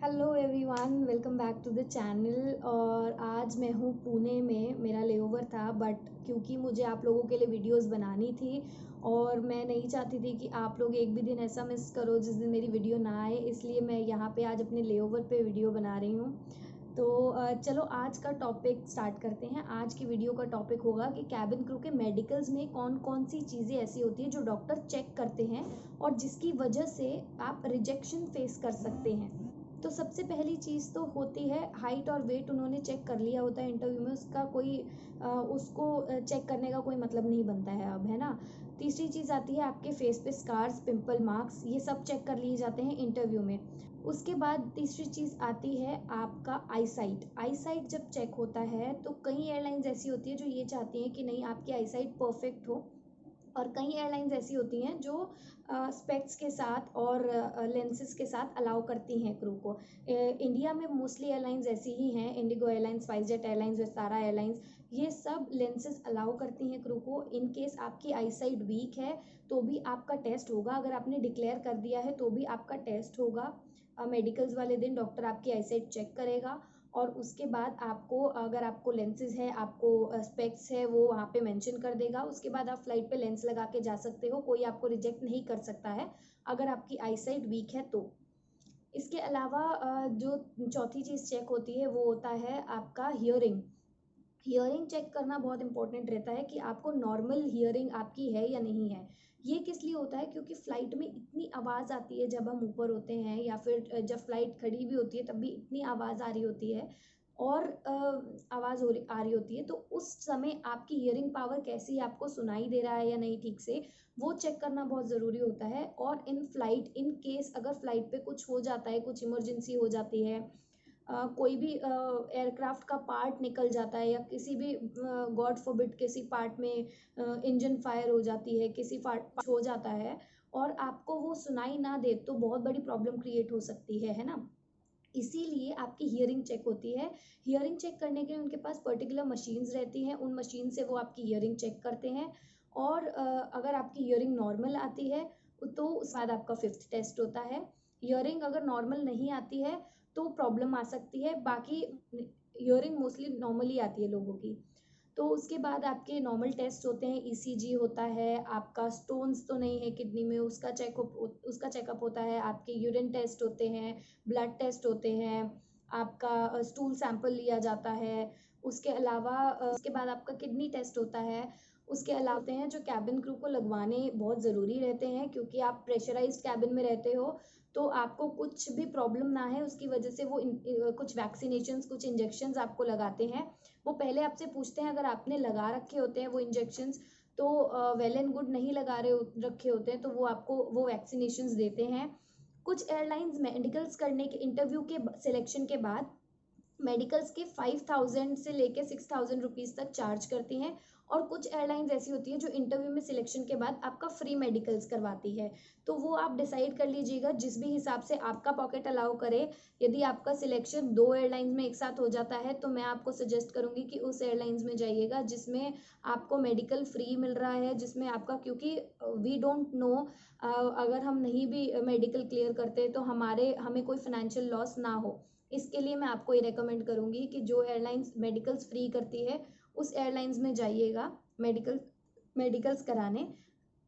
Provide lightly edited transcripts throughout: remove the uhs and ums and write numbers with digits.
Hello everyone, welcome back to the channel. और आज मैं हूँ पुणे में। मेरा लेओवर था, बट क्योंकि मुझे आप लोगों के लिए वीडियोस बनानी थी और मैं नहीं चाहती थी कि आप लोग एक भी दिन ऐसा मिस करो जिस दिन मेरी वीडियो ना आए, इसलिए मैं यहाँ पे आज अपने लेओवर पे वीडियो बना रही हूँ। तो चलो आज का टॉपिक स्टार्ट करते हैं। आज की वीडियो का टॉपिक होगा कि कैबिन क्रू के मेडिकल्स में कौन कौन सी चीज़ें ऐसी होती हैं जो डॉक्टर चेक करते हैं और जिसकी वजह से आप रिजेक्शन फेस कर सकते हैं। तो सबसे पहली चीज़ तो होती है हाइट और वेट। उन्होंने चेक कर लिया होता है इंटरव्यू में, उसका कोई उसको चेक करने का कोई मतलब नहीं बनता है अब, है ना। तीसरी चीज़ आती है आपके फेस पे स्कार्स, पिंपल, मार्क्स, ये सब चेक कर लिए जाते हैं इंटरव्यू में। उसके बाद तीसरी चीज़ आती है आपका आई साइट। आई साइट जब चेक होता है तो कई एयरलाइंस ऐसी होती है जो ये चाहती हैं कि नहीं, आपकी आई साइट परफेक्ट हो, और कई एयरलाइंस ऐसी होती हैं जो स्पेक्स के साथ और लेंसेज के साथ अलाउ करती हैं क्रू को। इंडिया में मोस्टली एयरलाइंस ऐसी ही हैं, Indigo airlines, SpiceJet airlines, Vistara airlines, ये सब लेंसेज अलाउ करती हैं क्रू को। इन केस आपकी आई साइट वीक है तो भी आपका टेस्ट होगा, अगर आपने डिक्लेयर कर दिया है तो भी आपका टेस्ट होगा। मेडिकल्स वाले दिन डॉक्टर आपकी आई साइट चेक करेगा और उसके बाद आपको, अगर आपको लेंसेज है, आपको स्पेक्स है, वो वहाँ पे मेंशन कर देगा। उसके बाद आप फ्लाइट पे लेंस लगा के जा सकते हो, कोई आपको रिजेक्ट नहीं कर सकता है अगर आपकी आई साइट वीक है तो। इसके अलावा जो चौथी चीज़ चेक होती है वो होता है आपका हियरिंग। हियरिंग चेक करना बहुत इंपॉर्टेंट रहता है कि आपको नॉर्मल हियरिंग आपकी है या नहीं है। ये किस लिए होता है? क्योंकि फ़्लाइट में इतनी आवाज़ आती है जब हम ऊपर होते हैं, या फिर जब फ़्लाइट खड़ी भी होती है तब भी इतनी आवाज़ आ रही होती है, और आवाज़ आ रही होती है, तो उस समय आपकी हियरिंग पावर कैसी है, आपको सुनाई दे रहा है या नहीं ठीक से, वो चेक करना बहुत ज़रूरी होता है। और इन फ्लाइट, इन केस अगर फ्लाइट पे कुछ हो जाता है, कुछ इमरजेंसी हो जाती है, कोई भी एयरक्राफ्ट का पार्ट निकल जाता है, या किसी भी गॉड फॉरबिड किसी पार्ट में इंजन फायर हो जाती है, किसी पार्ट हो जाता है और आपको वो सुनाई ना दे, तो बहुत बड़ी प्रॉब्लम क्रिएट हो सकती है ना। इसीलिए आपकी हियरिंग चेक होती है। हियरिंग चेक करने के लिए उनके पास पर्टिकुलर मशीन्स रहती हैं, उन मशीन से वो आपकी हियरिंग चेक करते हैं। और अगर आपकी हियरिंग नॉर्मल आती है तो उसके बाद आपका फिफ्थ टेस्ट होता है। हियरिंग अगर नॉर्मल नहीं आती है तो प्रॉब्लम आ सकती है, बाकी हियरिंग मोस्टली नॉर्मली आती है लोगों की। तो उसके बाद आपके नॉर्मल टेस्ट होते हैं, ईसीजी होता है, आपका स्टोन्स तो नहीं है किडनी में, उसका चेकअप होता है, आपके यूरिन टेस्ट होते हैं, ब्लड टेस्ट होते हैं, आपका स्टूल सैंपल लिया जाता है। उसके अलावा उसके बाद आपका किडनी टेस्ट होता है। उसके अलावा होते हैं जो कैबिन क्रू को लगवाने बहुत ज़रूरी रहते हैं, क्योंकि आप प्रेशराइज्ड कैबिन में रहते हो, तो आपको कुछ भी प्रॉब्लम ना है उसकी वजह से वो कुछ वैक्सीनेशंस, कुछ इंजेक्शंस आपको लगाते हैं। वो पहले आपसे पूछते हैं, अगर आपने लगा रखे होते हैं वो इंजेक्शंस तो वेल एंड गुड, नहीं लगा रखे होते हैं तो वो आपको वो वैक्सीनेशंस देते हैं। कुछ एयरलाइंस मेडिकल्स करने के इंटरव्यू के सिलेक्शन के बाद मेडिकल्स के 5,000 से लेके 6,000 रुपीज़ तक चार्ज करती हैं। और कुछ एयरलाइंस ऐसी होती है जो इंटरव्यू में सिलेक्शन के बाद आपका फ्री मेडिकल्स करवाती है। तो वो आप डिसाइड कर लीजिएगा जिस भी हिसाब से आपका पॉकेट अलाउ करे। यदि आपका सिलेक्शन दो एयरलाइंस में एक साथ हो जाता है तो मैं आपको सजेस्ट करूंगी कि उस एयरलाइंस में जाइएगा जिसमें आपको मेडिकल फ्री मिल रहा है, जिसमें आपका, क्योंकि वी डोंट नो, अगर हम नहीं भी मेडिकल क्लियर करते तो हमें कोई फाइनेंशियल लॉस ना हो। इसके लिए मैं आपको ये रेकमेंड करूंगी कि जो एयरलाइंस मेडिकल्स फ्री करती है उस एयरलाइंस में जाइएगा मेडिकल्स कराने।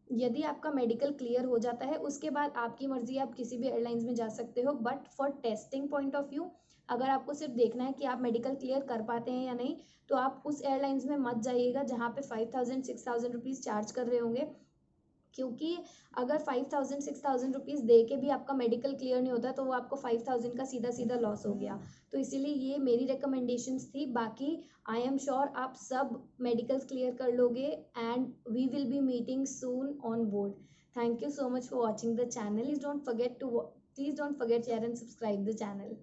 यदि आपका मेडिकल क्लियर हो जाता है उसके बाद आपकी मर्जी, आप किसी भी एयरलाइंस में जा सकते हो, but for testing point of view, अगर आपको सिर्फ देखना है कि आप मेडिकल क्लियर कर पाते हैं या नहीं, तो आप उस एयरलाइंस में मत जाइएगा जहाँ पे 5,000 6,000 रुपीज़ चार्ज कर रहे होंगे। क्योंकि अगर 5,000 6,000 रुपीज़ दे के भी आपका मेडिकल क्लियर नहीं होता तो वो आपको 5,000 का सीधा सीधा लॉस हो गया। तो इसीलिए ये मेरी रिकमेंडेशंस थी। बाकी आई एम श्योर आप सब मेडिकल्स क्लियर कर लोगे, and we will be meeting soon on board. Thank you so much for watching the channel. Please don't forget share and subscribe the channel.